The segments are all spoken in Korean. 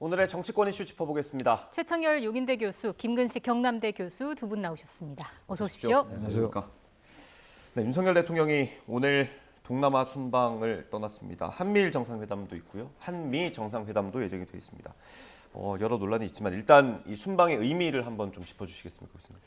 오늘의 정치권 이슈 짚어보겠습니다. 최창열 용인대 교수, 김근식 경남대 교수 두 분 나오셨습니다. 어서 오십시오. 안녕하십니까. 네, 윤석열 대통령이 오늘 동남아 순방을 떠났습니다. 한미일 정상회담도 있고요. 한미 정상회담도 예정이 되어 있습니다. 여러 논란이 있지만 일단 이 순방의 의미를 한번 좀 짚어주시겠습니까, 교수님?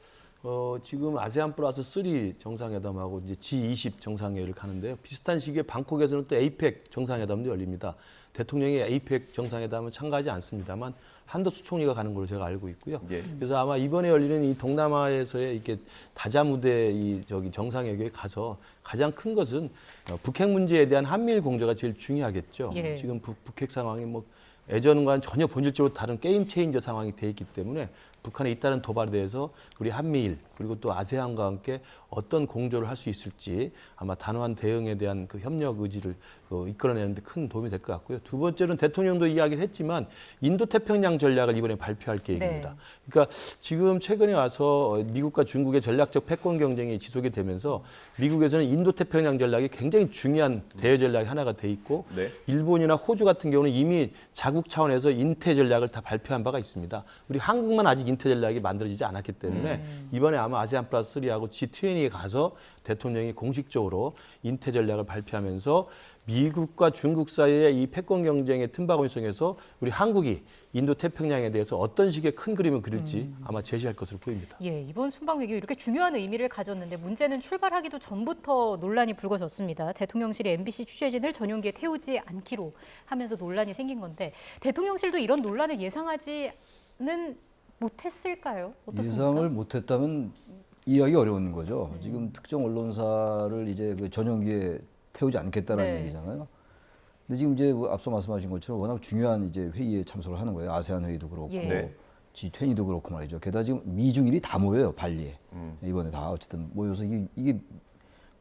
지금 아세안 플러스 3 정상회담하고 이제 G20 정상회의를 가는데요. 비슷한 시기에 방콕에서는 또 에이펙 정상회담도 열립니다. 대통령이 에이펙 정상회담은 참가하지 않습니다만 한덕수 총리가 가는 걸로 제가 알고 있고요. 예. 그래서 아마 이번에 열리는 이 동남아에서의 이렇게 다자무대 정상회의에 가서 가장 큰 것은 북핵 문제에 대한 한미일 공조가 제일 중요하겠죠. 예. 지금 북핵 상황이 뭐 예전과는 전혀 본질적으로 다른 게임 체인저 상황이 돼 있기 때문에 북한의 잇따른 도발에 대해서 우리 한미일 그리고 또 아세안과 함께 어떤 공조를 할 수 있을지 아마 단호한 대응에 대한 그 협력 의지를 이끌어내는 데 큰 도움이 될 것 같고요. 두 번째로는 대통령도 이야기를 했지만 인도태평양 전략을 이번에 발표할 계획입니다. 네. 그러니까 지금 최근에 와서 미국과 중국의 전략적 패권 경쟁이 지속이 되면서 미국에서는 인도태평양 전략이 굉장히 중요한 대외 전략이 하나가 돼 있고 네. 일본이나 호주 같은 경우는 이미 자국 차원에서 인태 전략을 다 발표한 바가 있습니다. 우리 한국만 아직 인태 전략이 만들어지지 않았기 때문에 이번에 아마 아세안 플러스 3하고 G20에 가서 대통령이 공식적으로 인태 전략을 발표하면서 미국과 중국 사이의 이 패권 경쟁의 틈바구니 속에서 우리 한국이 인도 태평양에 대해서 어떤 식의 큰 그림을 그릴지 아마 제시할 것으로 보입니다. 예, 이번 순방 외교 이렇게 중요한 의미를 가졌는데 문제는 출발하기도 전부터 논란이 불거졌습니다. 대통령실이 MBC 취재진을 전용기에 태우지 않기로 하면서 논란이 생긴 건데 대통령실도 이런 논란을 예상하지는 못했을까요? 어떻습니까? 예상을 못했다면 이해하기 어려운 거죠. 지금 특정 언론사를 이제 그 전용기에 태우지 않겠다라는 네. 얘기잖아요. 근데 지금 이제 앞서 말씀하신 것처럼 워낙 중요한 이제 회의에 참석을 하는 거예요. 아세안 회의도 그렇고 예. 네. G20도 그렇고 말이죠. 게다가 지금 미중일이 다 모여요, 발리에. 이번에 다 어쨌든 모여서 이게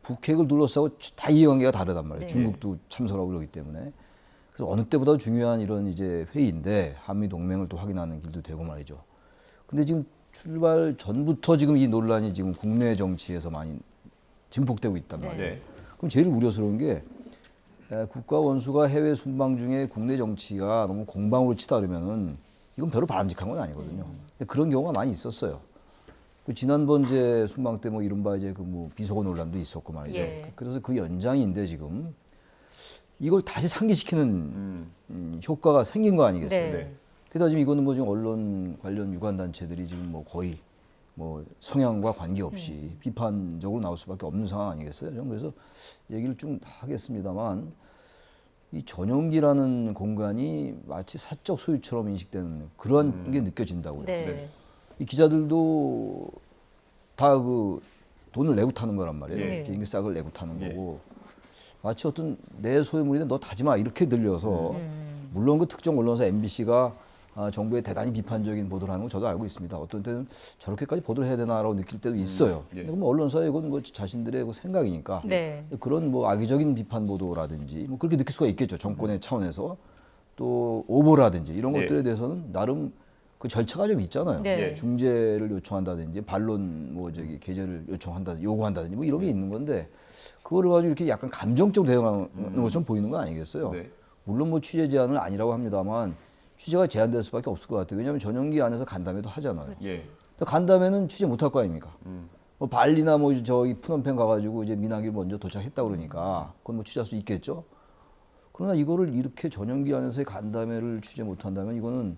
북핵을 둘러싸고 다 이해관계가 다르단 말이에요. 네. 중국도 참석을 하고 그러기 때문에. 그래서 어느 때보다 중요한 이런 이제 회의인데 한미 동맹을 또 확인하는 길도 되고 말이죠. 근데 지금 출발 전부터 지금 이 논란이 지금 국내 정치에서 많이 증폭되고 있단 네. 말이에요. 네. 그럼 제일 우려스러운 게 국가 원수가 해외 순방 중에 국내 정치가 너무 공방으로 치다 그러면은 이건 별로 바람직한 건 아니거든요. 근데 그런 경우가 많이 있었어요. 그 지난번 이제 순방 때 뭐 이른바 이제 그 뭐 비속어 논란도 있었고 말이죠. 예. 그래서 그 연장인데 지금 이걸 다시 상기시키는 효과가 생긴 거 아니겠어요? 네. 네. 게다가 지금 이거는 뭐 지금 언론 관련 유관 단체들이 지금 뭐 거의 뭐 성향과 관계없이 비판적으로 나올 수밖에 없는 상황 아니겠어요? 저는 그래서 얘기를 좀 하겠습니다만 이 전용기라는 공간이 마치 사적 소유처럼 인식되는 그런 게 느껴진다고요. 네. 네. 이 기자들도 다 그 돈을 내고 타는 거란 말이에요. 예. 비행기 싹을 내고 타는 예. 거고 마치 어떤 내 소유물인데 너 타지 마 이렇게 들려서 물론 그 특정 언론사 MBC가 정부에 대단히 비판적인 보도를 하는 거 저도 알고 있습니다. 어떤 때는 저렇게까지 보도를 해야 되나라고 느낄 때도 있어요. 예. 근데 뭐 언론사의 이건 뭐 자신들의 그 생각이니까 네. 그런 뭐 악의적인 비판 보도라든지 뭐 그렇게 느낄 수가 있겠죠. 정권의 차원에서 또 오보라든지 이런 예. 것들에 대해서는 나름 그 절차가 좀 있잖아요. 네. 예. 중재를 요청한다든지 반론 뭐 저기 게재를 요구한다든지 뭐 이런 게 있는 건데 그거를 가지고 이렇게 약간 감정적으로 대응하는 것처럼 보이는 거 아니겠어요? 네. 물론 뭐 취재 제한은 아니라고 합니다만 취재가 제한될 수밖에 없을 것 같아요. 왜냐하면 전용기 안에서 간담회도 하잖아요. 예. 근데 간담회는 취재 못할 거 아닙니까? 뭐 발리나 뭐 저기 푸놈펜 가가지고 이제 민항기 먼저 도착했다 그러니까 그건 뭐 취재할 수 있겠죠. 그러나 이거를 이렇게 전용기 안에서의 간담회를 취재 못한다면 이거는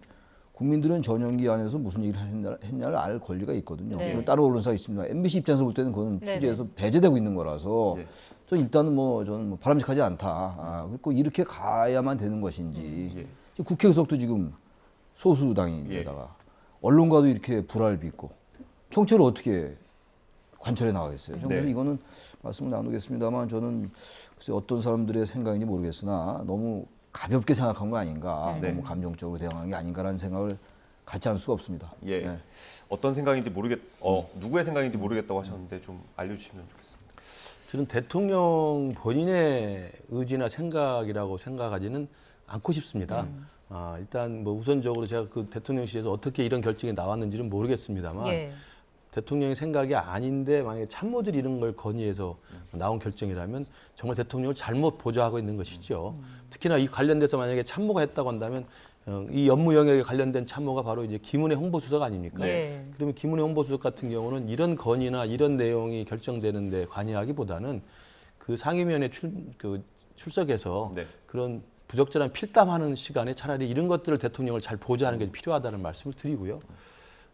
국민들은 전용기 안에서 무슨 얘기를 했냐를 알 권리가 있거든요. 네. 물론 다른 언론사가 있습니다. MBC 입장에서 볼 때는 그건 네네. 취재에서 배제되고 있는 거라서 예. 저 일단은 뭐 저는 뭐 바람직하지 않다. 그리고 이렇게 가야만 되는 것인지. 예. 지금 국회 의석도 지금 소수당인데다가 언론과도 이렇게 불화를 빚고 총체를 어떻게 관철해 나가겠어요. 저는 네. 이거는 말씀을 나누겠습니다만 저는 글쎄 어떤 사람들의 생각인지 모르겠으나 너무 가볍게 생각한 거 아닌가, 네. 너무 감정적으로 대응한 게 아닌가라는 생각을 갖지 않을 수가 없습니다. 예. 네. 어떤 생각인지 누구의 생각인지 모르겠다고 하셨는데 좀 알려주시면 좋겠습니다. 저는 대통령 본인의 의지나 생각이라고 생각하지는 않고 싶습니다. 일단 뭐 우선적으로 제가 그 대통령실에서 어떻게 이런 결정이 나왔는지는 모르겠습니다만 예. 대통령의 생각이 아닌데 만약에 참모들이 이런 걸 건의해서 나온 결정이라면 정말 대통령을 잘못 보좌하고 있는 것이죠. 특히나 이 관련돼서 만약에 참모가 했다고 한다면 이 업무 영역에 관련된 참모가 바로 이제 김은혜 홍보수석 아닙니까? 네. 그러면 김은혜 홍보수석 같은 경우는 이런 건의나 이런 내용이 결정되는데 관여하기보다는 그 상임위원회 출석해서 네. 그런 부적절한 필담하는 시간에 차라리 이런 것들을 대통령을 잘 보좌하는 게 필요하다는 말씀을 드리고요.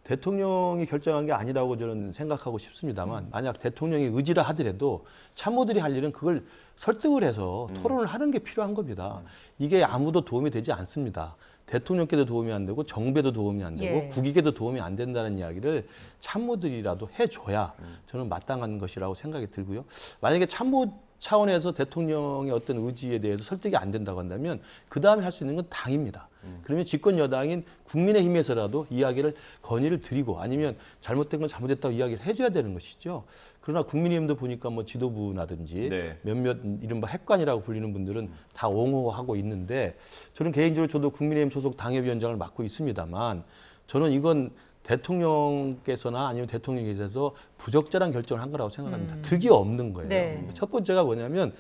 대통령이 결정한 게 아니라고 저는 생각하고 싶습니다만 만약 대통령이 의지라 하더라도 참모들이 할 일은 그걸 설득을 해서 토론을 하는 게 필요한 겁니다. 이게 아무도 도움이 되지 않습니다. 대통령께도 도움이 안 되고 정부에도 도움이 안 되고 예. 국익에도 도움이 안 된다는 이야기를 참모들이라도 해줘야 저는 마땅한 것이라고 생각이 들고요. 만약에 참모 차원에서 대통령의 어떤 의지에 대해서 설득이 안 된다고 한다면 그 다음에 할 수 있는 건 당입니다. 그러면 집권 여당인 국민의힘에서라도 이야기를 건의를 드리고 아니면 잘못된 건 잘못됐다고 이야기를 해줘야 되는 것이죠. 그러나 국민의힘도 보니까 뭐 지도부라든지 네. 몇몇 이른바 핵관이라고 불리는 분들은 다 옹호하고 있는데 저는 개인적으로 저도 국민의힘 소속 당협위원장을 맡고 있습니다만 저는 이건 대통령께서나 아니면 대통령께서 부적절한 결정을 한 거라고 생각합니다. 득이 없는 거예요. 네. 첫 번째가 뭐냐면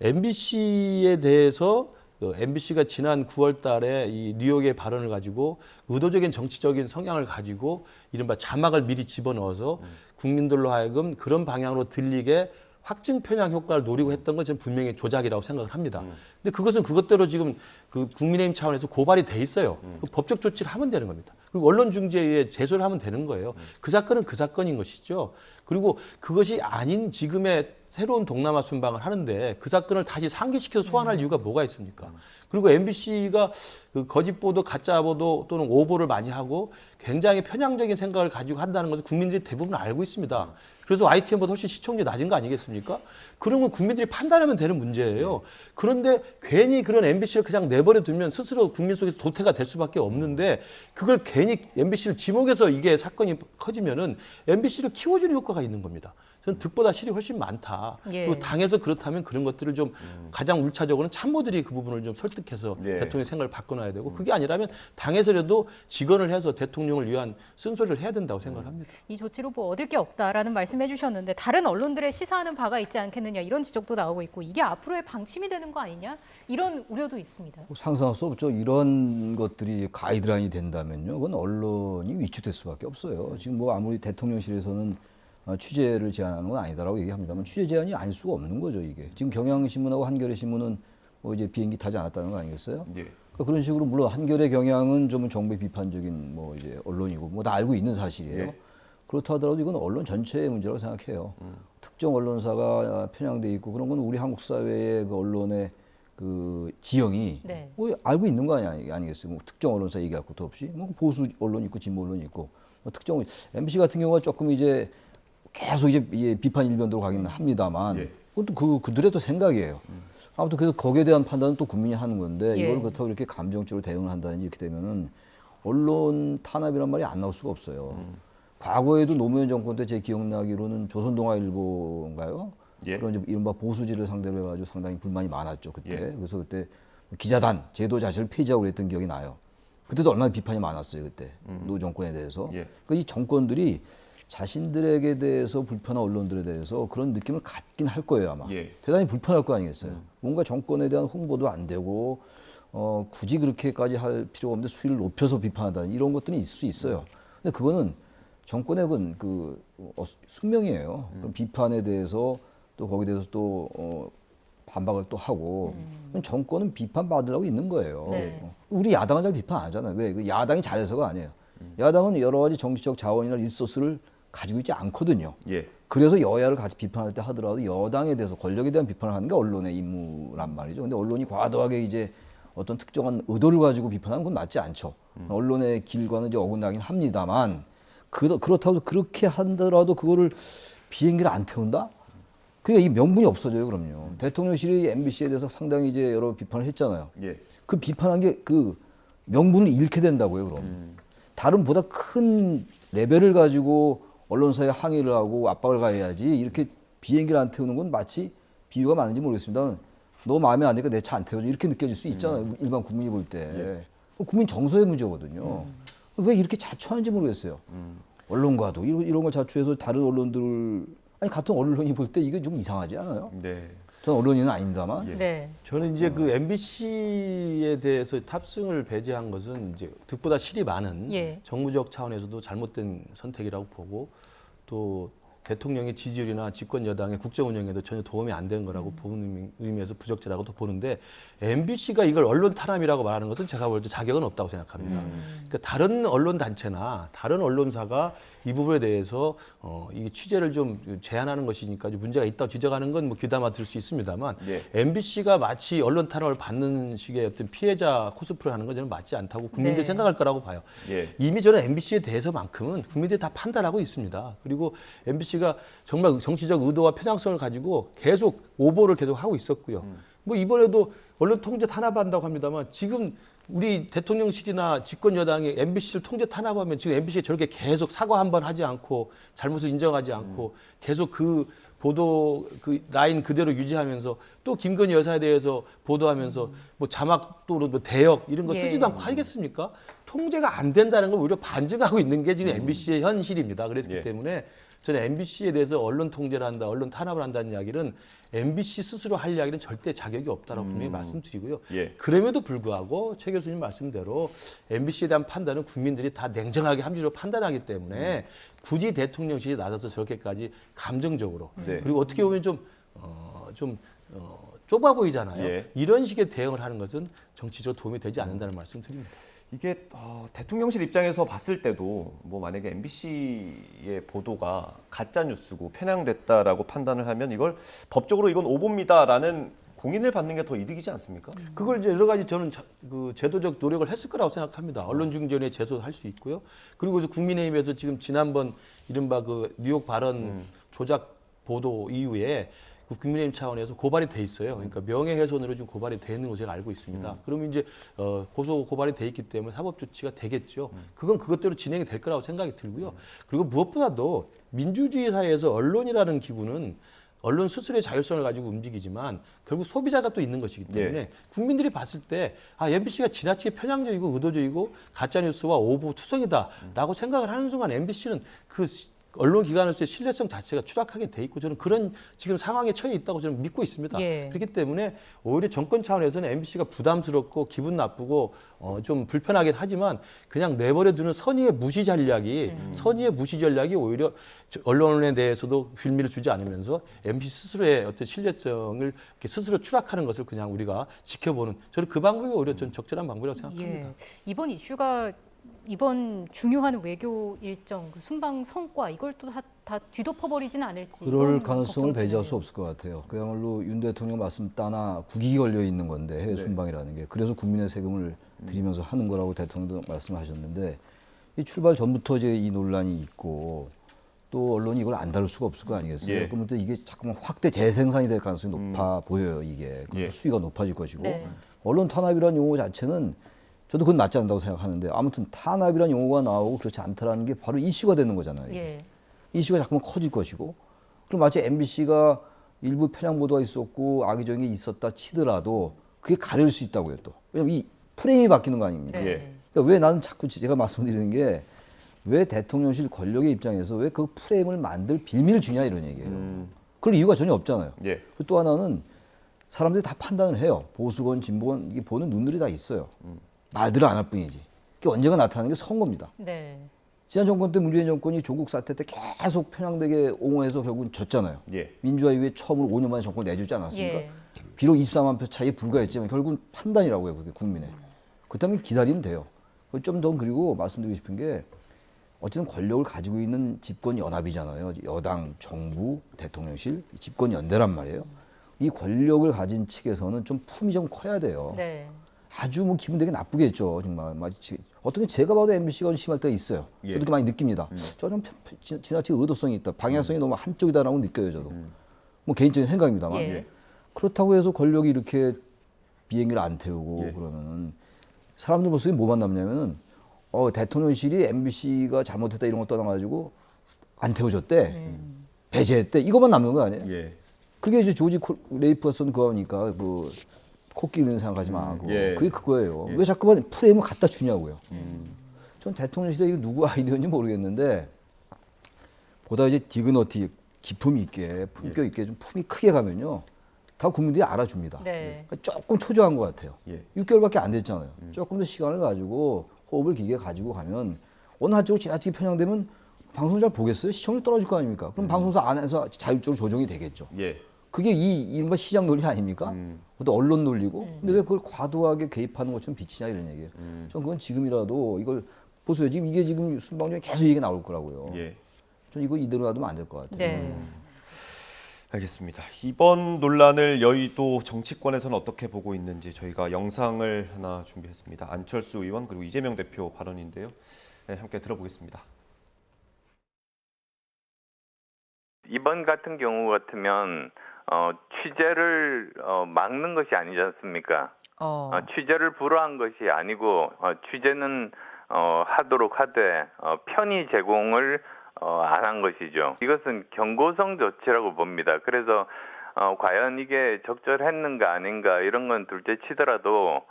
MBC에 대해서 MBC가 지난 9월 달에 이 뉴욕의 발언을 가지고 의도적인 정치적인 성향을 가지고 이른바 자막을 미리 집어넣어서 국민들로 하여금 그런 방향으로 들리게 확증 편향 효과를 노리고 했던 건 저는 분명히 조작이라고 생각을 합니다. 근데 그것은 그것대로 지금 그 국민의힘 차원에서 고발이 돼 있어요. 그 법적 조치를 하면 되는 겁니다. 그리고 언론중재위에 제소를 하면 되는 거예요. 그 사건은 그 사건인 것이죠. 그리고 그것이 아닌 지금의 새로운 동남아 순방을 하는데 그 사건을 다시 상기시켜서 소환할 이유가 뭐가 있습니까? 그리고 MBC가 그 거짓 보도, 가짜 보도 또는 오보를 많이 하고 굉장히 편향적인 생각을 가지고 한다는 것을 국민들이 대부분 알고 있습니다. 그래서 YTN보다 훨씬 시청률이 낮은 거 아니겠습니까? 그런 건 국민들이 판단하면 되는 문제예요. 그런데 괜히 그런 MBC를 그냥 내버려 두면 스스로 국민 속에서 도태가 될 수밖에 없는데 그걸 괜히 MBC를 지목해서 이게 사건이 커지면은 MBC를 키워주는 효과가 있는 겁니다. 저는 득보다 실이 훨씬 많다. 예. 그리고 당에서 그렇다면 그런 것들을 좀 가장 울차적으로는 참모들이 그 부분을 좀 설득해서 네. 대통령의 생각을 바꿔놔야 되고 그게 아니라면 당에서라도 직언을 해서 대통령을 위한 쓴소리를 해야 된다고 생각을 합니다. 이 조치로 뭐 얻을 게 없다라는 말씀해 주셨는데 다른 언론들의 시사하는 바가 있지 않겠느냐 이런 지적도 나오고 있고 이게 앞으로의 방침이 되는 거 아니냐 이런 우려도 있습니다. 상상할 수 없죠. 이런 것들이 가이드라인이 된다면요. 그건 언론이 위축될 수밖에 없어요. 지금 뭐 아무리 대통령실에서는 취재를 제한하는 건 아니다라고 얘기합니다만 취재 제한이 아닐 수가 없는 거죠, 이게. 지금 경향신문하고 한겨레 신문은 뭐 이제 비행기 타지 않았다는 거 아니겠어요? 예. 그러니까 그런 식으로 물론 한겨레 경향은 좀 정부의 비판적인 뭐 이제 언론이고 뭐 다 알고 있는 사실이에요. 예. 그렇다 하더라도 이건 언론 전체의 문제라고 생각해요. 특정 언론사가 편향돼 있고 그런 건 우리 한국 사회의 그 언론의 그 지형이 네. 뭐 알고 있는 거 아니겠어요? 뭐 특정 언론사 얘기할 것도 없이 뭐 보수 언론 있고 진보 언론 있고 뭐 특정 MBC 같은 경우가 조금 이제 계속 이제 비판 일변도로 가기는 합니다만 예. 그것도 그들의 또 생각이에요. 아무튼 그래서 거기에 대한 판단은 또 국민이 하는 건데 예. 이걸 그렇다고 이렇게 감정적으로 대응을 한다든지 이렇게 되면은 언론 탄압이란 말이 안 나올 수가 없어요. 과거에도 노무현 정권 때 제 기억나기로는 조선동아일보인가요? 예. 그런 이제 이른바 보수지를 상대로 해가지고 상당히 불만이 많았죠 그때. 예. 그래서 그때 기자단 제도 자체를 폐지하고 그랬던 기억이 나요. 그때도 얼마나 비판이 많았어요 그때 노 정권에 대해서. 예. 그러니까 이 정권들이 자신들에게 대해서 불편한 언론들에 대해서 그런 느낌을 갖긴 할 거예요 아마. 예. 대단히 불편할 거 아니겠어요. 뭔가 정권에 대한 홍보도 안 되고 굳이 그렇게까지 할 필요가 없는데 수위를 높여서 비판하다 이런 것들이 있을 수 있어요. 근데 그거는 정권의 숙명이에요. 그럼 비판에 대해서 또 거기에 대해서 또 반박을 또 하고 정권은 비판받으려고 있는 거예요. 네. 우리 야당은 잘 비판 안 하잖아요. 왜? 그 야당이 잘해서가 아니에요. 야당은 여러 가지 정치적 자원이나 리소스를 가지고 있지 않거든요. 예. 그래서 여야를 같이 비판할 때 하더라도 여당에 대해서 권력에 대한 비판을 하는 게 언론의 임무란 말이죠. 근데 언론이 과도하게 이제 어떤 특정한 의도를 가지고 비판하는 건 맞지 않죠. 언론의 길과는 이제 어긋나긴 합니다만 그렇다고 그렇게 하더라도 그거를 비행기를 안 태운다? 그게 이 명분이 없어져요, 그럼요. 대통령실이 MBC에 대해서 상당히 이제 여러 비판을 했잖아요. 예. 그 비판한 게 그 명분을 잃게 된다고요, 그럼. 다른 보다 큰 레벨을 가지고 언론사에 항의를 하고 압박을 가해야지 이렇게 비행기를 안 태우는 건 마치 비유가 맞는지 모르겠습니다만 너 마음에 안 드니까 내 차 안 태워줘 이렇게 느껴질 수 있잖아요. 일반 국민이 볼 때. 예. 국민 정서의 문제거든요. 왜 이렇게 자초하는지 모르겠어요. 언론과도 이런 걸 자초해서 다른 언론들 아니 같은 언론이 볼 때 이게 좀 이상하지 않아요? 네. 전 언론인은 아닙니다만. 예. 네. 저는 이제 그 MBC에 대해서 탑승을 배제한 것은 이제 득보다 실이 많은 예. 정무적 차원에서도 잘못된 선택이라고 보고 또 대통령의 지지율이나 집권 여당의 국정 운영에도 전혀 도움이 안 된 거라고 보는 의미에서 부적절하고도 보는데 MBC가 이걸 언론 탄압이라고 말하는 것은 제가 볼 때 자격은 없다고 생각합니다. 그러니까 다른 언론 단체나 다른 언론사가 이 부분에 대해서 이 취재를 좀 제한하는 것이니까 좀 문제가 있다고 지적하는 건 뭐 귀담아 들을 수 있습니다만 예. MBC가 마치 언론 탄압을 받는 식의 어떤 피해자 코스프레하는 건 저는 맞지 않다고 국민들이 네. 생각할 거라고 봐요. 예. 이미 저는 MBC에 대해서만큼은 국민들이 다 판단하고 있습니다. 그리고 MBC가 정말 정치적 의도와 편향성을 가지고 계속 오보를 계속 하고 있었고요. 뭐 이번에도 언론 통제 탄압한다고 합니다만 지금 우리 대통령실이나 집권 여당이 MBC를 통제 탄압하면 지금 MBC가 저렇게 계속 사과 한 번 하지 않고 잘못을 인정하지 않고 계속 그 보도 그 라인 그대로 유지하면서 또 김건희 여사에 대해서 보도하면서 뭐 자막도로 뭐 대역 이런 거 예. 쓰지도 않고 하겠습니까? 통제가 안 된다는 걸 오히려 반증하고 있는 게 지금 MBC의 현실입니다. 그랬기 예. 때문에 저는 MBC에 대해서 언론 통제를 한다, 언론 탄압을 한다는 이야기는 MBC 스스로 할 이야기는 절대 자격이 없다라고 분명히 말씀드리고요. 예. 그럼에도 불구하고 최 교수님 말씀대로 MBC에 대한 판단은 국민들이 다 냉정하게 합리적으로 판단하기 때문에 굳이 대통령실이 나서서 저렇게까지 감정적으로 네. 그리고 어떻게 보면 좀 좁아 보이잖아요. 예. 이런 식의 대응을 하는 것은 정치적으로 도움이 되지 않는다는 말씀 드립니다. 이게 대통령실 입장에서 봤을 때도 뭐 만약에 MBC의 보도가 가짜 뉴스고 편향됐다라고 판단을 하면 이걸 법적으로 이건 오보입니다라는 공인을 받는 게 더 이득이지 않습니까? 그걸 이제 여러 가지 저는 그 제도적 노력을 했을 거라고 생각합니다. 언론중재위원회 제소할 수 있고요. 그리고 이제 국민의힘에서 지금 지난번 이른바 그 뉴욕 발언 조작 보도 이후에 그 국민의힘 차원에서 고발이 돼 있어요. 그러니까 명예훼손으로 지금 고발이 돼 있는 것으로 제가 알고 있습니다. 그러면 이제 고소 고발이 돼 있기 때문에 사법 조치가 되겠죠. 그건 그것대로 진행이 될 거라고 생각이 들고요. 그리고 무엇보다도 민주주의 사회에서 언론이라는 기구는 언론 스스로의 자율성을 가지고 움직이지만 결국 소비자가 또 있는 것이기 때문에 예. 국민들이 봤을 때 MBC가 지나치게 편향적이고 의도적이고 가짜뉴스와 오보 투성이다라고 생각을 하는 순간 MBC는 그 언론 기관으로서의 신뢰성 자체가 추락하게 돼 있고 저는 그런 지금 상황에 처해 있다고 저는 믿고 있습니다. 예. 그렇기 때문에 오히려 정권 차원에서는 MBC가 부담스럽고 기분 나쁘고 좀 불편하긴 하지만 그냥 내버려 두는 선의의 무시 전략이 오히려 언론에 대해서도 빌미를 주지 않으면서 MBC 스스로의 어떤 신뢰성을 이렇게 스스로 추락하는 것을 그냥 우리가 지켜보는 저는 그 방법이 오히려 전 적절한 방법이라고 생각합니다. 예. 이번 이슈가 이번 중요한 외교 일정, 그 순방 성과 이걸 또 다 뒤덮어버리지는 않을지. 그럴 이런 가능성을 걱정도 배제할 수 드네요. 없을 것 같아요. 그야말로 윤 대통령 말씀 따나 국익이 걸려 있는 건데 해외 순방이라는 게 그래서 국민의 세금을 들이면서 하는 거라고 대통령도 말씀하셨는데 이 출발 전부터 이제 이 논란이 있고 또 언론이 이걸 안 다룰 수가 없을 거 아니겠어요? 예. 그러면 또 이게 자꾸만 확대 재생산이 될 가능성이 높아 보여요. 이게 그럼 예. 수위가 높아질 것이고 네. 언론 탄압이라는 용어 자체는 저도 그건 맞지 않는다고 생각하는데 아무튼 탄압이라는 용어가 나오고 그렇지 않다라는 게 바로 이슈가 되는 거잖아요. 이게. 예. 이슈가 자꾸만 커질 것이고 그럼 마치 MBC가 일부 편향 보도가 있었고 악의적인 게 있었다 치더라도 그게 가려질 수 있다고요 또. 왜냐면 이 프레임이 바뀌는 거 아닙니까? 네. 예. 그러니까 왜 나는 자꾸 제가 말씀드리는 게 왜 대통령실 권력의 입장에서 왜 그 프레임을 만들 빌미를 주냐 이런 얘기예요. 그럴 이유가 전혀 없잖아요. 예. 그리고 또 하나는 사람들이 다 판단을 해요. 보수건 진보건 이게 보는 눈들이 다 있어요. 말들을 안 할 뿐이지. 그게 언젠가 나타나는 게 선거입니다. 네. 지난 정권 때 문재인 정권이 조국 사태 때 계속 편향되게 옹호해서 결국은 졌잖아요. 예. 민주화 이후에 처음으로 5년 만에 정권을 내주지 않았습니까? 예. 비록 24만 표 차이에 불과했지만 결국은 판단이라고 해요. 그게 국민의. 그렇다면 기다리면 돼요. 좀 더 그리고 말씀드리고 싶은 게 어쨌든 권력을 가지고 있는 집권 연합이잖아요. 여당, 정부, 대통령실, 집권 연대란 말이에요. 이 권력을 가진 측에서는 좀 품이 좀 커야 돼요. 네. 아주 뭐 기분 되게 나쁘겠죠. 정말 마치 어떤 제가 봐도 MBC가 심할 때가 있어요. 예. 저도 그렇게 많이 느낍니다. 저 좀 지나치게 의도성이 있다. 방향성이 너무 한쪽이다라고 느껴요. 저도. 뭐 개인적인 생각입니다만. 예. 그렇다고 해서 권력이 이렇게 비행기를 안 태우고 예. 그러면은 사람들 모습이 뭐만 남냐면은 대통령실이 MBC가 잘못했다 이런 거 떠나가지고 안 태워줬대. 배제했대. 이것만 남는 거 아니에요? 예. 그게 이제 조지 레이퍼슨 그거니까 그 코끼리는 생각하지 마고 예. 그게 그거예요. 예. 왜 자꾸만 프레임을 갖다 주냐고요. 전 대통령실에 이거 누구 아이디어인지 모르겠는데 보다 이제 디그너티 깊음 있게 품격 있게 좀 품이 크게 가면요 다 국민들이 알아줍니다. 네. 그러니까 조금 초조한 것 같아요. 예. 6개월밖에 안 됐잖아요. 조금 더 시간을 가지고 호흡을 길게 가지고 가면 어느 한쪽으로 지나치게 편향되면 방송 잘 보겠어요? 시청률 떨어질 거 아닙니까? 그럼 방송사 안에서 자율적으로 조정이 되겠죠. 예. 그게 이른바 시장 논리 아닙니까? 또 언론 논리고. 근데 왜 그걸 과도하게 개입하는 것처럼 비치냐 이런 얘기예요. 전 그건 지금이라도 이걸 보세요. 지금 이게 지금 순방 중에 계속 얘기가 나올 거라고요. 예. 전 이거 이대로 놔두면 안 될 것 같아요. 네. 알겠습니다. 이번 논란을 여의도 정치권에서는 어떻게 보고 있는지 저희가 영상을 하나 준비했습니다. 안철수 의원 그리고 이재명 대표 발언인데요. 네, 함께 들어보겠습니다. 이번 같은 경우 같으면 취재를 막는 것이 아니지 않습니까? 취재를 불허한 것이 아니고 취재는 하도록 하되 편의 제공을 안 한 것이죠. 이것은 경고성 조치라고 봅니다. 그래서 과연 이게 적절했는가 아닌가 이런 건 둘째 치더라도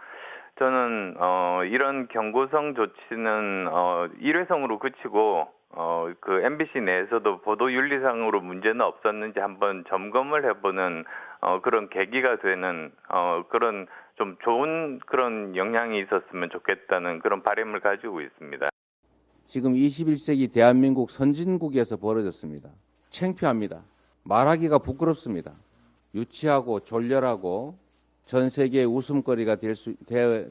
저는 이런 경고성 조치는 일회성으로 그치고 그 MBC 내에서도 보도 윤리상으로 문제는 없었는지 한번 점검을 해보는 그런 계기가 되는 그런 좀 좋은 그런 영향이 있었으면 좋겠다는 그런 바람을 가지고 있습니다. 지금 21세기 대한민국 선진국에서 벌어졌습니다. 창피합니다. 말하기가 부끄럽습니다. 유치하고 졸렬하고 전 세계의 웃음거리가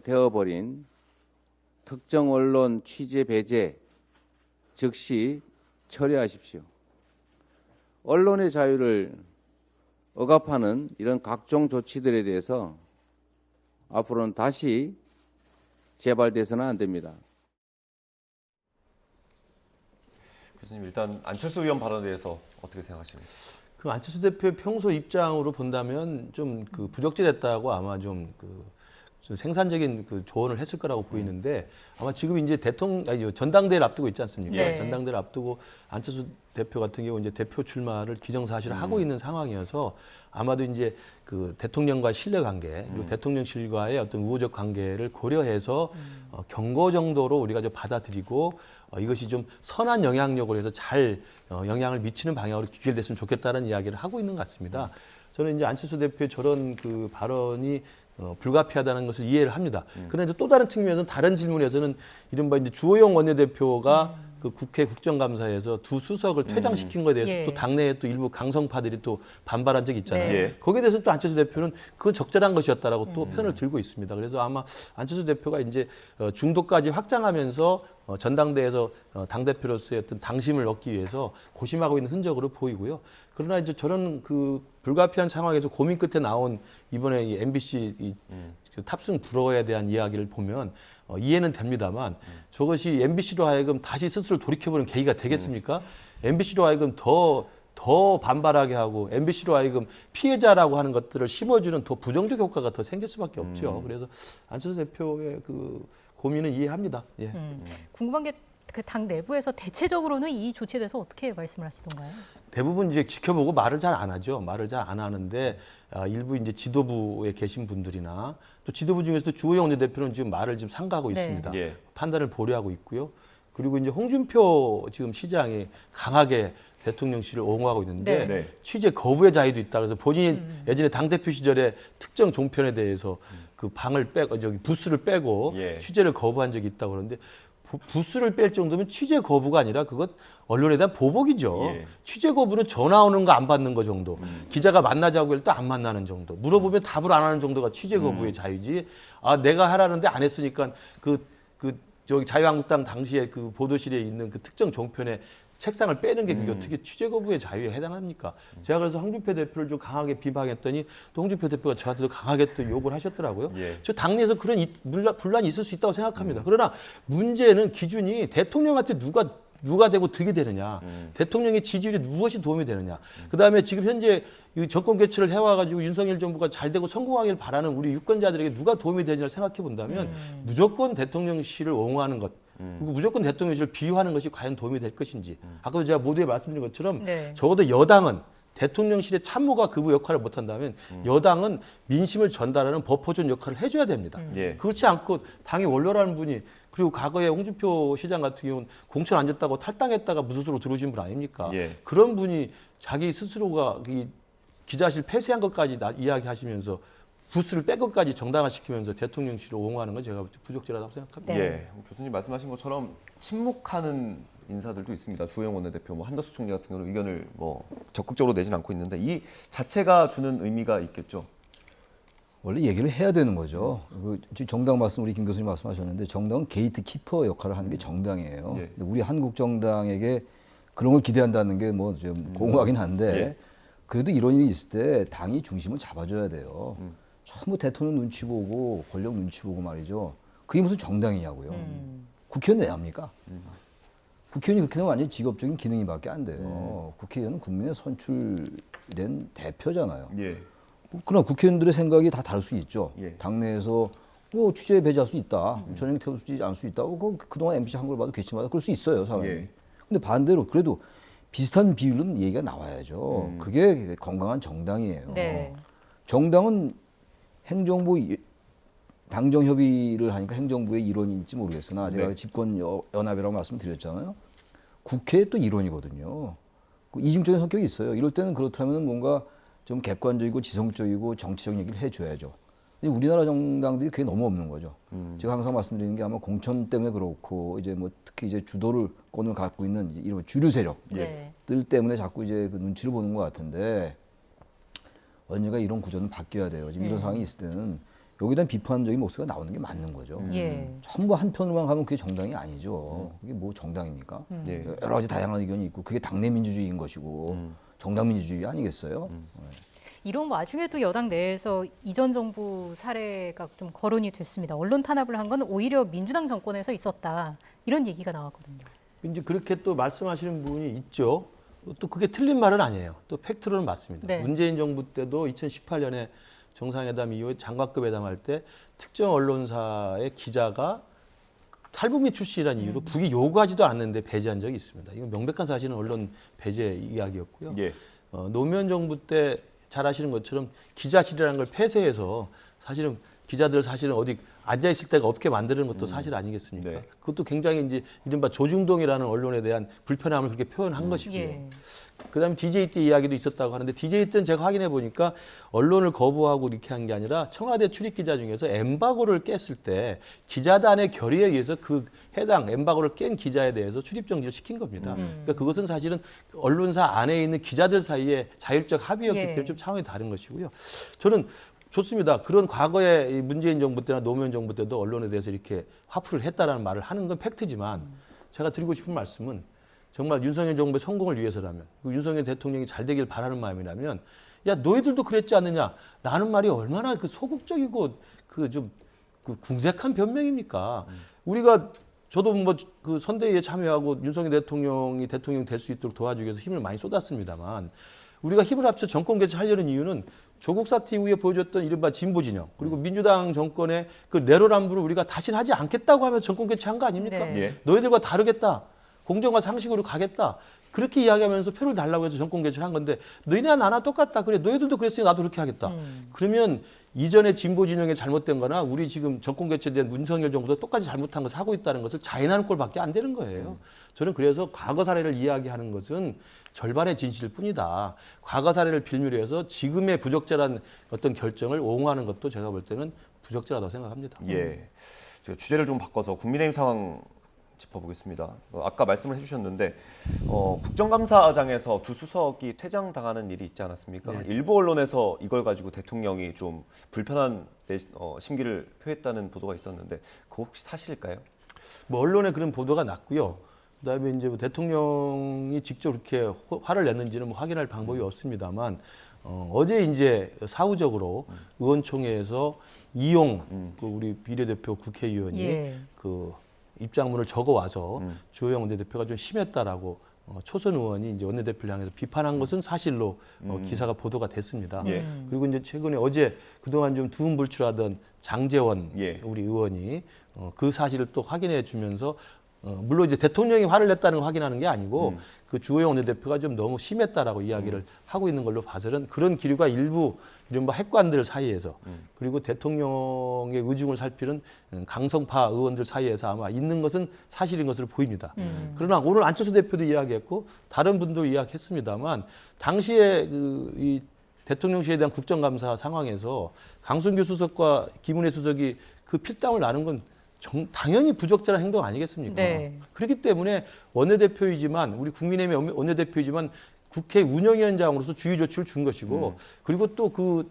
되어버린 특정 언론 취재 배제 즉시 처리하십시오. 언론의 자유를 억압하는 이런 각종 조치들에 대해서 앞으로는 다시 재발돼서는 안 됩니다. 교수님 일단 안철수 의원 발언에 대해서 어떻게 생각하십니까? 그 안철수 대표의 평소 입장으로 본다면 좀 그 부적절했다고 아마 좀 생산적인 그 조언을 했을 거라고 보이는데 아마 지금 이제 전당대회를 앞두고 있지 않습니까? 네. 전당대회를 앞두고 안철수 대표 같은 경우 이제 대표 출마를 기정사실을 하고 있는 상황이어서 아마도 이제 그 대통령과의 신뢰 관계 그리고 대통령실과의 어떤 우호적 관계를 고려해서 경고 정도로 우리가 좀 받아들이고 이것이 좀 선한 영향력으로 해서 잘 영향을 미치는 방향으로 귀결됐으면 좋겠다는 이야기를 하고 있는 것 같습니다. 저는 이제 안철수 대표의 저런 그 발언이 불가피하다는 것을 이해를 합니다. 그러나 이제 또 다른 측면에서는 다른 질문에서는 이른바 이제 주호영 원내대표가 그 국회 국정감사에서 두 수석을 퇴장시킨 것에 대해서 예. 또 당내에 또 일부 강성파들이 또 반발한 적이 있잖아요. 네. 예. 거기에 대해서 또 안철수 대표는 그건 적절한 것이었다라고 또 편을 들고 있습니다. 그래서 아마 안철수 대표가 이제 중도까지 확장하면서 전당대회에서 당대표로서의 어떤 당심을 얻기 위해서 고심하고 있는 흔적으로 보이고요. 그러나 이제 저런 그 불가피한 상황에서 고민 끝에 나온 이번에 이 MBC 그 탑승 불허에 대한 이야기를 보면 이해는 됩니다만 저것이 MBC로 하여금 다시 스스로 돌이켜보는 계기가 되겠습니까? MBC로 하여금 더 반발하게 하고 MBC로 하여금 피해자라고 하는 것들을 심어주는 더 부정적 효과가 더 생길 수밖에 없죠. 그래서 안철수 대표의 그 고민은 이해합니다. 예. 궁금한 게 그 당 내부에서 대체적으로는 이 조치에 대해서 어떻게 말씀을 하시던가요? 대부분 이제 지켜보고 말을 잘 안 하죠. 말을 잘 안 하는데 일부 이제 지도부에 계신 분들이나 또 지도부 중에서도 주호영 원내대표는 지금 말을 지금 삼가하고 네. 있습니다. 예. 판단을 보류하고 있고요. 그리고 이제 홍준표 지금 시장이 강하게 대통령실을 옹호하고 있는데 네. 취재 거부의 자유도 있다. 그래서 본인이 예전에 당대표 시절에 특정 종편에 대해서 그 방을 빼고 부스를 빼고 예. 취재를 거부한 적이 있다고 그러는데 부스를 뺄 정도면 취재 거부가 아니라 그것 언론에 대한 보복이죠. 예. 취재 거부는 전화 오는 거 안 받는 거 정도. 기자가 만나자고 할 때 안 만나는 정도. 물어보면 답을 안 하는 정도가 취재 거부의 자유지. 아, 내가 하라는데 안 했으니까 저기 자유한국당 당시에 그 보도실에 있는 그 특정 종편에 책상을 빼는 게 그게 어떻게 취재 거부의 자유에 해당합니까? 제가 그래서 홍준표 대표를 좀 강하게 비방했더니 또 홍준표 대표가 저한테도 강하게 또 욕을 하셨더라고요. 예. 저 당내에서 그런 분란이 있을 수 있다고 생각합니다. 그러나 문제는 기준이 대통령한테 누가 되고 득이 되느냐, 대통령의 지지율에 무엇이 도움이 되느냐. 그다음에 지금 현재 이 정권 교체를 해와가지고 윤석열 정부가 잘 되고 성공하길 바라는 우리 유권자들에게 누가 도움이 되느냐를 생각해 본다면 무조건 대통령실을 옹호하는 것, 그리고 무조건 대통령실을 비유하는 것이 과연 도움이 될 것인지. 아까도 제가 모두에 말씀드린 것처럼 네. 적어도 여당은 대통령실의 참모가 그부 역할을 못한다면 여당은 민심을 전달하는 버퍼존 역할을 해줘야 됩니다. 예. 그렇지 않고 당의 원로라는 분이 그리고 과거에 홍준표 시장 같은 경우는 공천 안 졌다고 탈당했다가 무소속으로 들어오신 분 아닙니까? 예. 그런 분이 자기 스스로가 기자실 폐쇄한 것까지 이야기하시면서 부스를 뺀 것까지 정당화시키면서 대통령실을 옹호하는 건 제가 부적절하다고 생각합니다. 네. 예, 교수님 말씀하신 것처럼 침묵하는 인사들도 있습니다. 주호영 원내대표, 뭐 한덕수 총리 같은 경우는 의견을 뭐 적극적으로 내진 않고 있는데 이 자체가 주는 의미가 있겠죠. 원래 얘기를 해야 되는 거죠. 정당 말씀 우리 김 교수님 말씀하셨는데 정당은 게이트 키퍼 역할을 하는 게 정당이에요. 예. 근데 우리 한국 정당에게 그런 걸 기대한다는 게 뭐 좀 공허하긴 한데 예. 그래도 이런 일이 있을 때 당이 중심을 잡아줘야 돼요. 전부 대통령 눈치 보고 권력 눈치 보고 말이죠. 그게 무슨 정당이냐고요. 국회의원 왜 합니까? 국회의원이 그렇게 되면 완전히 직업적인 기능이밖에 안 돼요. 국회의원은 국민의 선출된 대표잖아요. 예. 그러나 국회의원들의 생각이 다 다를 수 있죠. 예. 당내에서 뭐 취재에 배제할 수 있다. 전형이 태우지 않을 수 있다. 그동안 MBC 한 걸 봐도 개칭마다 그럴 수 있어요, 사람이. 예. 근데 반대로 그래도 비슷한 비율은 얘기가 나와야죠. 그게 건강한 정당이에요. 네. 정당은 행정부 당정 협의를 하니까 행정부의 일원인지 모르겠으나 제가 네. 집권 연합이라고 말씀드렸잖아요. 국회의 또 일원이거든요. 그 이중적인 성격이 있어요. 이럴 때는 그렇다면 뭔가 좀 객관적이고 지성적이고 정치적 얘기를 해줘야죠. 근데 우리나라 정당들이 그게 너무 없는 거죠. 제가 항상 말씀드리는 게 아마 공천 때문에 그렇고 이제 뭐 특히 이제 주도권을 갖고 있는 이제 이런 주류 세력들 네. 때문에 자꾸 이제 그 눈치를 보는 것 같은데 언젠가 이런 구조는 바뀌어야 돼요. 지금 이런 상황이 있을 때는 여기에 대한 비판적인 목소리가 나오는 게 맞는 거죠. 예. 전부 한편으로만 가면 그게 정당이 아니죠. 그게 뭐 정당입니까? 예. 여러 가지 다양한 의견이 있고 그게 당내 민주주의인 것이고 정당 민주주의 아니겠어요? 이런 와중에도 여당 내에서 이전 정부 사례가 좀 거론이 됐습니다. 언론 탄압을 한 건 오히려 민주당 정권에서 있었다. 이런 얘기가 나왔거든요. 이제 그렇게 또 말씀하시는 분이 있죠. 또 그게 틀린 말은 아니에요. 또 팩트로는 맞습니다. 네. 문재인 정부 때도 2018년에 정상회담 이후에 장관급 회담할 때 특정 언론사의 기자가 탈북민 출신이라는 이유로 북이 요구하지도 않는데 배제한 적이 있습니다. 이건 명백한 사실은 언론 배제 이야기였고요. 예. 노무현 정부 때 잘 아시는 것처럼 기자실이라는 걸 폐쇄해서 사실은 기자들 사실은 어디 앉아있을 데가 없게 만드는 것도 사실 아니겠습니까? 네. 그것도 굉장히 이제 이른바 조중동이라는 언론에 대한 불편함을 그렇게 표현한 것이고요. 예. 그다음에 DJ 때 이야기도 있었다고 하는데 DJ 때는 제가 확인해 보니까 언론을 거부하고 이렇게 한 게 아니라 청와대 출입 기자 중에서 엠바고를 깼을 때 기자단의 결의에 의해서 그 해당 엠바고를 깬 기자에 대해서 출입 정지를 시킨 겁니다. 그러니까 그것은 사실은 언론사 안에 있는 기자들 사이에 자율적 합의였기 예. 때문에 좀 차원이 다른 것이고요. 저는 좋습니다. 그런 과거에 문재인 정부 때나 노무현 정부 때도 언론에 대해서 이렇게 화풀이를 했다라는 말을 하는 건 팩트지만 제가 드리고 싶은 말씀은 정말 윤석열 정부의 성공을 위해서라면 윤석열 대통령이 잘 되길 바라는 마음이라면 야 너희들도 그랬지 않느냐 라는 말이 얼마나 그 소극적이고 그 좀 그 궁색한 변명입니까? 우리가 저도 뭐 그 선대위에 참여하고 윤석열 대통령이 대통령 될 수 있도록 도와주기 위해서 힘을 많이 쏟았습니다만 우리가 힘을 합쳐 정권 개최하려는 이유는 조국 사태 이후에 보여줬던 이른바 진보 진영 그리고 민주당 정권의 그 내로남불을 우리가 다시는 하지 않겠다고 하면서 정권 개최한 거 아닙니까? 네. 예. 너희들과 다르겠다. 공정과 상식으로 가겠다. 그렇게 이야기하면서 표를 달라고 해서 정권 개최를 한 건데 너희나 나나 똑같다. 그래 너희들도 그랬으니 나도 그렇게 하겠다. 그러면 이전에 진보 진영의 잘못된 거나 우리 지금 정권 개최된 문석열 정부도 똑같이 잘못한 것을 하고 있다는 것을 자인하는 꼴밖에 안 되는 거예요. 저는 그래서 과거 사례를 이야기하는 것은 절반의 진실일 뿐이다. 과거 사례를 빌미로 해서 지금의 부적절한 어떤 결정을 옹호하는 것도 제가 볼 때는 부적절하다고 생각합니다. 예. 제가 주제를 좀 바꿔서 국민의힘 상황 짚어보겠습니다. 아까 말씀을 해주셨는데 국정감사장에서 두 수석이 퇴장당하는 일이 있지 않았습니까? 네. 일부 언론에서 이걸 가지고 대통령이 좀 불편한 심기를 표했다는 보도가 있었는데 그거 혹시 사실일까요? 뭐 언론에 그런 보도가 났고요. 그다음에 이제 뭐 대통령이 직접 그렇게 화를 냈는지는 뭐 확인할 방법이 없습니다만 어제 이제 사후적으로 의원총회에서 이용 그 우리 비례대표 국회의원이 예. 그 입장문을 적어 와서 주호영 원내대표가 좀 심했다라고 초선 의원이 이제 원내대표를 향해서 비판한 것은 사실로 기사가 보도가 됐습니다. 예. 그리고 이제 최근에 어제 그동안 좀 두음불출하던 장제원 예. 우리 의원이 그 사실을 또 확인해 주면서 물론 이제 대통령이 화를 냈다는 걸 확인하는 게 아니고 그 주호영 원내대표가 좀 너무 심했다라고 이야기를 하고 있는 걸로 봐서는 그런 기류가 일부 이른바 핵관들 사이에서 그리고 대통령의 의중을 살피는 강성파 의원들 사이에서 아마 있는 것은 사실인 것으로 보입니다. 그러나 오늘 안철수 대표도 이야기했고 다른 분도 이야기했습니다만 당시에 이 대통령실에 대한 국정감사 상황에서 강승규 수석과 김은혜 수석이 그 필담을 나눈 건 당연히 부적절한 행동 아니겠습니까? 네. 그렇기 때문에 원내대표이지만 우리 국민의힘의 원내대표이지만 국회 운영위원장으로서 주의 조치를 준 것이고 그리고 또 그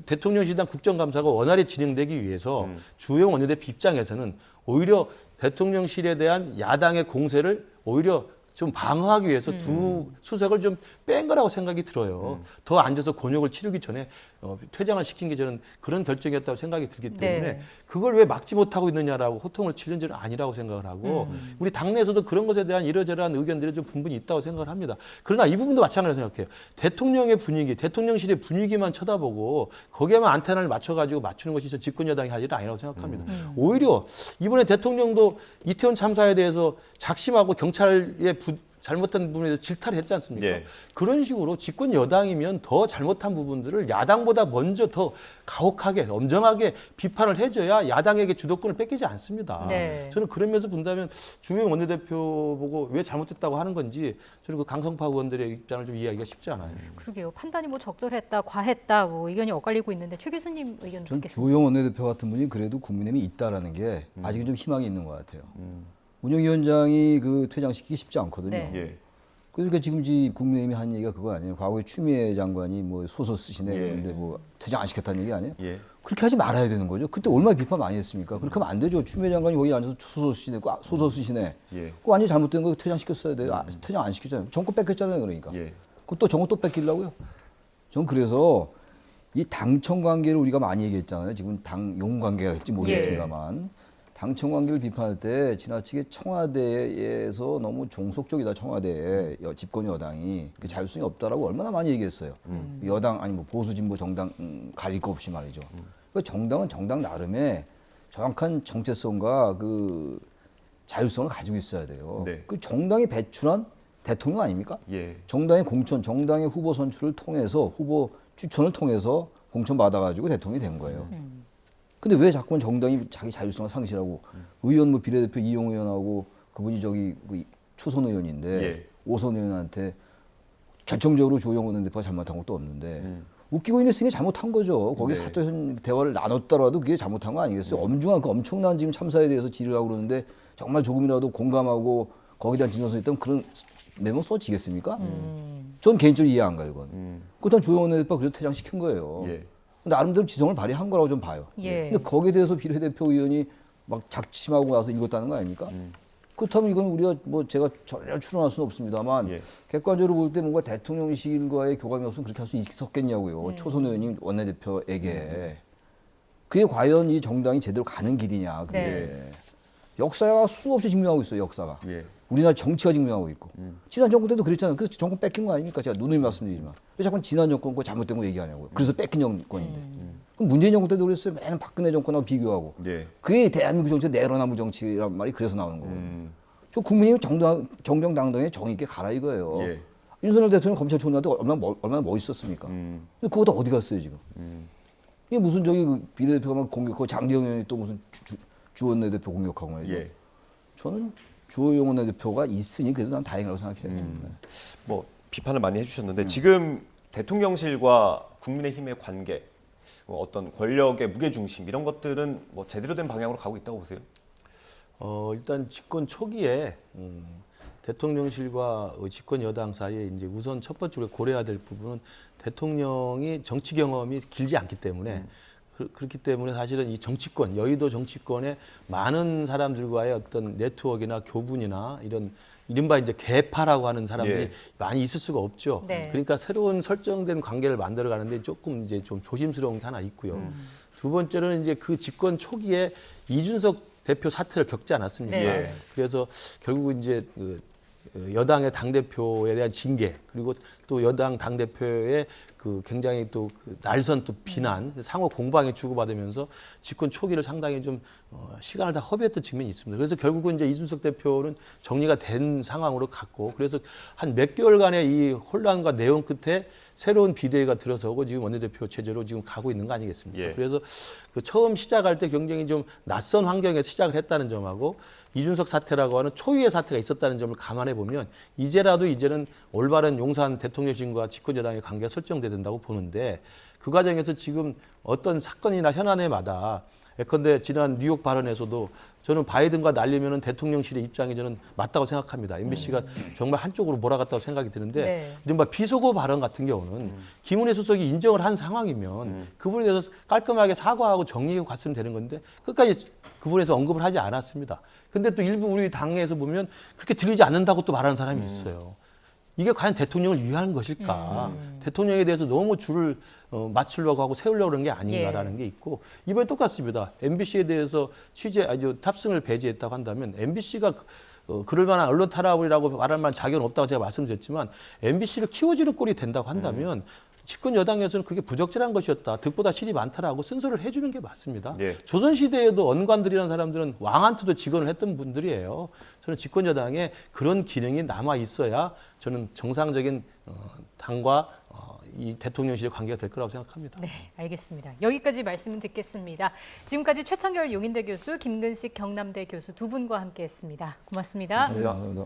대통령실에 대한 국정감사가 원활히 진행되기 위해서 주호영 원내대표 입장에서는 오히려 대통령실에 대한 야당의 공세를 오히려 좀 방어하기 위해서 두 수석을 좀 뺀 거라고 생각이 들어요. 더 앉아서 곤욕을 치르기 전에 퇴장을 시킨 게 저는 그런 결정이었다고 생각이 들기 때문에 네. 그걸 왜 막지 못하고 있느냐라고 호통을 치는 줄은 아니라고 생각을 하고 우리 당내에서도 그런 것에 대한 이러저러한 의견들이 좀 분분히 있다고 생각을 합니다. 그러나 이 부분도 마찬가지로 생각해요. 대통령의 분위기, 대통령실의 분위기만 쳐다보고 거기에만 안테나를 맞춰가지고 맞추는 것이 저 집권 여당이 할 일은 아니라고 생각합니다. 오히려 이번에 대통령도 이태원 참사에 대해서 작심하고 경찰의 잘못한 부분에 대해서 질타를 했지 않습니까? 예. 그런 식으로 집권 여당이면 더 잘못한 부분들을 야당보다 먼저 더 가혹하게 엄정하게 비판을 해줘야 야당에게 주도권을 뺏기지 않습니다. 네. 저는 그런 면에서 본다면 주호영 원내대표 보고 왜 잘못됐다고 하는 건지 저는 그 강성파 의원들의 입장을 좀 이해하기가 쉽지 않아요. 그러게요. 판단이 뭐 적절했다, 과했다 뭐 의견이 엇갈리고 있는데 최 교수님 의견 전 듣겠습니다. 주호영 원내대표 같은 분이 그래도 국민의힘이 있다라는 게 아직은 좀 희망이 있는 것 같아요. 운영위원장이 그 퇴장시키기 쉽지 않거든요. 네. 예. 그러니까 지금 국민의힘이 한 얘기가 그거 아니에요. 과거에 추미애 장관이 뭐 소설 쓰시네 그런데 뭐 퇴장 안 시켰다는 얘기 아니에요? 예. 그렇게 하지 말아야 되는 거죠. 그때 얼마나 비판 많이 했습니까? 그렇게 하면 안 되죠. 추미애 장관이 거기 앉아서 소설 쓰시네, 소설 쓰시네. 예. 그거 완전히 잘못된 거 퇴장시켰어야 돼요. 퇴장 안 시켰잖아요. 정권 뺏겼잖아요. 그러니까. 예. 그럼 또 정권 또 뺏기려고요? 전 그래서 이 당청 관계를 우리가 많이 얘기했잖아요. 지금 당용 관계가 될지 모르겠습니다만 당청 관계를 비판할 때 지나치게 청와대에서 너무 종속적이다. 청와대에 집권 여당이 그 자율성이 없다라고 얼마나 많이 얘기했어요. 여당 아니 뭐 보수 진보 정당 가릴 거 없이 말이죠. 그 정당은 정당 나름의 정확한 정체성과 그 자율성을 가지고 있어야 돼요. 네. 그 정당이 배출한 대통령 아닙니까? 예. 정당의 공천, 정당의 후보 선출을 통해서 후보 추천을 통해서 공천 받아가지고 대통령이 된 거예요. 근데 왜 자꾸 정당이 자기 자율성을 상실하고 의원 뭐 비례대표 이용 의원하고 그분이 저기 그 초선 의원인데 예. 오선 의원한테 결정적으로 조영 원내대표가 잘못한 것도 없는데 웃기고 있는 게 잘못한 거죠. 거기에 네. 사적 대화를 나눴더라도 그게 잘못한 거 아니겠어요? 엄중한 그 엄청난 지금 참사에 대해서 질의를 하고 그러는데 정말 조금이라도 공감하고 거기에 대한 진정성이 있다면 그런 메모 써지겠습니까? 전 개인적으로 이해 안 가요, 이건. 그렇다면 조영 원내대표가 그래서 퇴장시킨 거예요. 예. 나름대로 지성을 발휘한 거라고 좀 봐요. 예. 근데 거기에 대해서 비례대표 의원이 막 작심하고 나서 읽었다는 거 아닙니까? 그렇다면 이건 우리가 뭐 제가 전혀 추론할 수는 없습니다만 예. 객관적으로 볼 때 뭔가 대통령실과의 교감이 없으면 그렇게 할 수 있었겠냐고요. 초선 의원님 원내대표에게. 그게 과연 이 정당이 제대로 가는 길이냐. 그게. 네. 역사가 수없이 증명하고 있어요. 역사가. 예. 우리나라 정치가 증명하고 있고. 지난 정권 때도 그랬잖아요. 그래서 정권 뺏긴 거 아닙니까? 제가 누누이 말씀드리지만. 왜 자꾸 지난 정권 거 잘못된 거 얘기하냐고요. 그래서 뺏긴 정권인데. 그럼 문재인 정권 때도 그랬어요. 맨날 박근혜 정권하고 비교하고. 예. 그게 대한민국 정치 내로남불 정치란 말이 그래서 나오는 거거든요. 저 국민의힘 정정당당에 정의 있게 가라 이거예요. 예. 윤석열 대통령 검찰총장한테 얼마나 멋있었습니까? 근데 그거 다 어디 갔어요 지금? 이게 무슨 저기 그 비례대표가 막 공격하고 장기영 의원이 또 무슨 주원내 대표 공격하고 말이죠. 예. 저는 주호영 원내대표가 있으니 그래도 난 다행이라고 생각해요. 뭐 비판을 많이 해주셨는데 지금 대통령실과 국민의힘의 관계, 뭐 어떤 권력의 무게중심 이런 것들은 뭐 제대로 된 방향으로 가고 있다고 보세요? 일단 집권 초기에 대통령실과 집권 여당 사이에 이제 우선 첫 번째로 고려해야 될 부분은 대통령이 정치 경험이 길지 않기 때문에 그렇기 때문에 사실은 이 정치권, 여의도 정치권에 많은 사람들과의 어떤 네트워크나 교분이나 이런 이른바 이제 개파라고 하는 사람들이 예. 많이 있을 수가 없죠. 네. 그러니까 새로운 설정된 관계를 만들어 가는데 조금 이제 좀 조심스러운 게 하나 있고요. 두 번째로는 이제 그 집권 초기에 이준석 대표 사태를 겪지 않았습니까? 네. 그래서 결국 이제 그 여당의 당대표에 대한 징계 그리고 또 여당 당대표의 그 굉장히 또 그 날선 또 비난 상호 공방에 주고받으면서 집권 초기를 상당히 좀 시간을 다 허비했던 측면이 있습니다. 그래서 결국은 이제 이준석 대표는 정리가 된 상황으로 갔고 그래서 한 몇 개월간의 이 혼란과 내용 끝에 새로운 비대위가 들어서고 지금 원내대표 체제로 지금 가고 있는 거 아니겠습니까? 예. 그래서 그 처음 시작할 때 굉장히 좀 낯선 환경에서 시작을 했다는 점하고 이준석 사태라고 하는 초유의 사태가 있었다는 점을 감안해 보면 이제는 올바른 용산 대통령실과 집권여당의 관계가 설정돼야 된다고 보는데 그 과정에서 지금 어떤 사건이나 현안에마다 예컨대 지난 뉴욕 발언에서도 저는 바이든과 날리면은 대통령실의 입장이 저는 맞다고 생각합니다. MBC가 정말 한쪽으로 몰아갔다고 생각이 드는데 네. 이른바 비속어 발언 같은 경우는 김은혜 수석이 인정을 한 상황이면 그 부분에 대해서 깔끔하게 사과하고 정리하고 갔으면 되는 건데 끝까지 그 부분에서 언급을 하지 않았습니다. 근데 또 일부 우리 당에서 보면 그렇게 들리지 않는다고 또 말하는 사람이 있어요. 이게 과연 대통령을 위한 것일까? 대통령에 대해서 너무 줄을 맞추려고 하고 세우려고 그런 게 아닌가라는 게 있고 이번에 똑같습니다. MBC에 대해서 탑승을 배제했다고 한다면 MBC가 그럴 만한 언론 탄압이라고 말할 만한 자격은 없다고 제가 말씀드렸지만 MBC를 키워주는 꼴이 된다고 한다면 집권 여당에서는 그게 부적절한 것이었다. 득보다 실이 많다라고 쓴소리를 해주는 게 맞습니다. 예. 조선시대에도 언관들이라는 사람들은 왕한테도 직언을 했던 분들이에요. 저는 집권 여당에 그런 기능이 남아 있어야 저는 정상적인 당과 이 대통령실의 관계가 될 거라고 생각합니다. 네, 알겠습니다. 여기까지 말씀 듣겠습니다. 지금까지 최창결 용인대 교수, 김근식 경남대 교수 두 분과 함께했습니다. 고맙습니다. 감사합니다.